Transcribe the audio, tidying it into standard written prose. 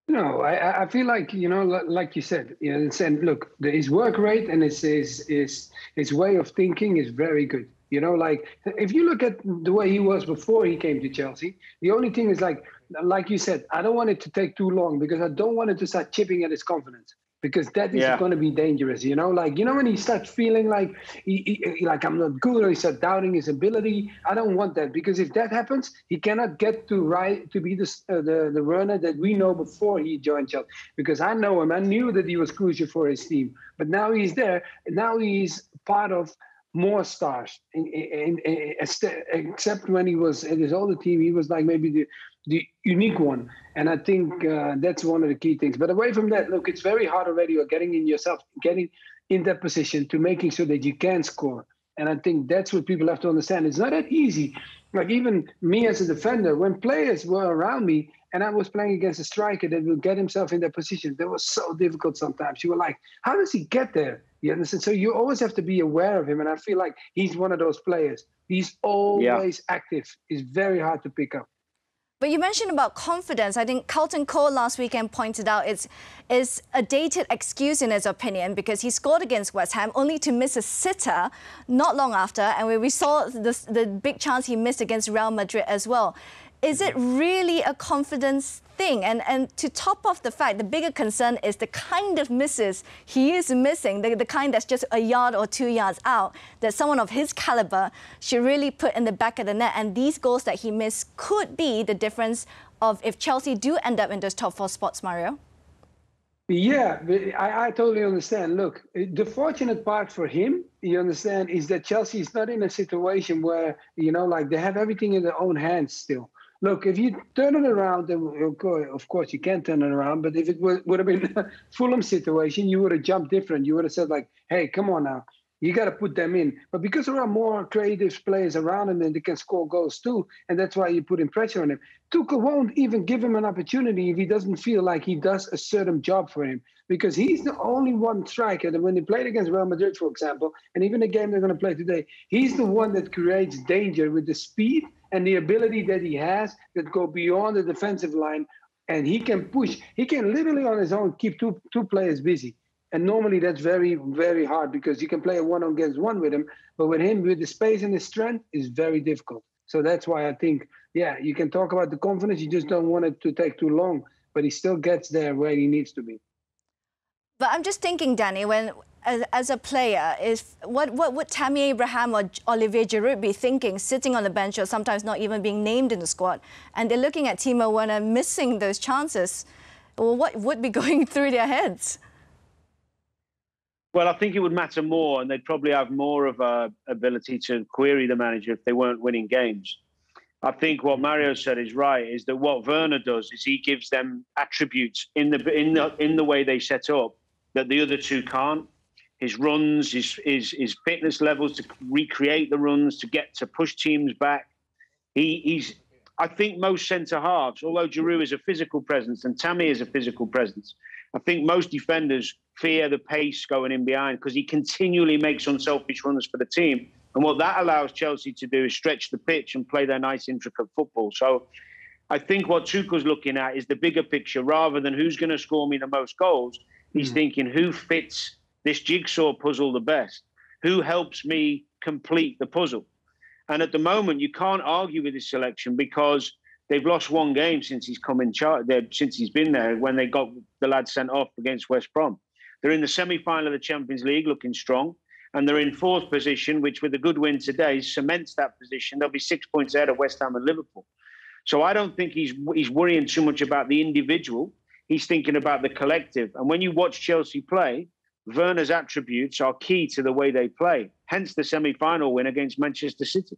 No, I feel like, like you said, and look, his work rate and his way of thinking is very good. Like if you look at the way he was before he came to Chelsea, the only thing is like you said, I don't want it to take too long because I don't want it to start chipping at his confidence because that is Yeah, going to be dangerous. Like when he starts feeling like like I'm not good or he starts doubting his ability. I don't want that because if that happens, he cannot get to be the runner that we know before he joined Chelsea. Because I know him, I knew that he was crucial for his team, but now he's there. Now he's part of more stars. Except when he was in his older team, he was like maybe the unique one. And I think that's one of the key things. But away from that, look, it's very hard already. You're getting in that position to making sure that you can score. And I think that's what people have to understand. It's not that easy. Like even me as a defender, when players were around me and I was playing against a striker that will get himself in that position, that was so difficult sometimes. You were like, how does he get there? You understand? So you always have to be aware of him. And I feel like he's one of those players. He's yeah. always active. It's very hard to pick up. But you mentioned about confidence. I think Carlton Cole last weekend pointed out it's a dated excuse in his opinion because he scored against West Ham only to miss a sitter not long after, and we saw the big chance he missed against Real Madrid as well. Is it really a confidence thing? And to top off the fact, the bigger concern is the kind of misses he is missing, the kind that's just a yard or 2 yards out, that someone of his caliber should really put in the back of the net. And these goals that he missed could be the difference of if Chelsea do end up in those top 4 spots, Mario. Yeah, I totally understand. Look, the fortunate part for him, you understand, is that Chelsea is not in a situation where, like they have everything in their own hands still. Look, if you turn it around, then of course you can turn it around. But if it would have been a Fulham situation, you would have jumped different. You would have said like, hey, come on now. You got to put them in. But because there are more creative players around him and they can score goals too, and that's why you put in pressure on him. Tuchel won't even give him an opportunity if he doesn't feel like he does a certain job for him. Because he's the only one striker that when they played against Real Madrid, for example, and even the game they're going to play today, he's the one that creates danger with the speed and the ability that he has that go beyond the defensive line. And he can push. He can literally on his own keep two players busy. And normally that's very, very hard because you can play a one-against-one with him. But with him, with the space and the strength, is very difficult. So that's why I think, yeah, you can talk about the confidence. You just don't want it to take too long. But he still gets there where he needs to be. But I'm just thinking, Danny, when as a player, what would Tammy Abraham or Olivier Giroud be thinking, sitting on the bench or sometimes not even being named in the squad, and they're looking at Timo Werner missing those chances? Well, what would be going through their heads? Well, I think it would matter more, and they'd probably have more of a ability to query the manager if they weren't winning games. I think what Mario said is right. Is that what Werner does is he gives them attributes in the way they set up that the other two can't. His runs, his fitness levels to recreate the runs, to push teams back. I think most centre halves, although Giroud is a physical presence and Tammy is a physical presence, I think most defenders fear the pace going in behind because he continually makes unselfish runs for the team. And what that allows Chelsea to do is stretch the pitch and play their nice, intricate football. So I think what Tuchel's looking at is the bigger picture rather than who's going to score me the most goals. He's thinking who fits this jigsaw puzzle the best, who helps me complete the puzzle. And at the moment, you can't argue with his selection because they've lost one game since he's come in charge, since he's been there, when they got the lad sent off against West Brom. They're in the semi-final of the Champions League looking strong, and they're in 4th position, which with a good win today cements that position. They'll be 6 points ahead of West Ham and Liverpool. So I don't think he's worrying too much about the individual. He's thinking about the collective. And when you watch Chelsea play, Werner's attributes are key to the way they play, hence the semi-final win against Manchester City.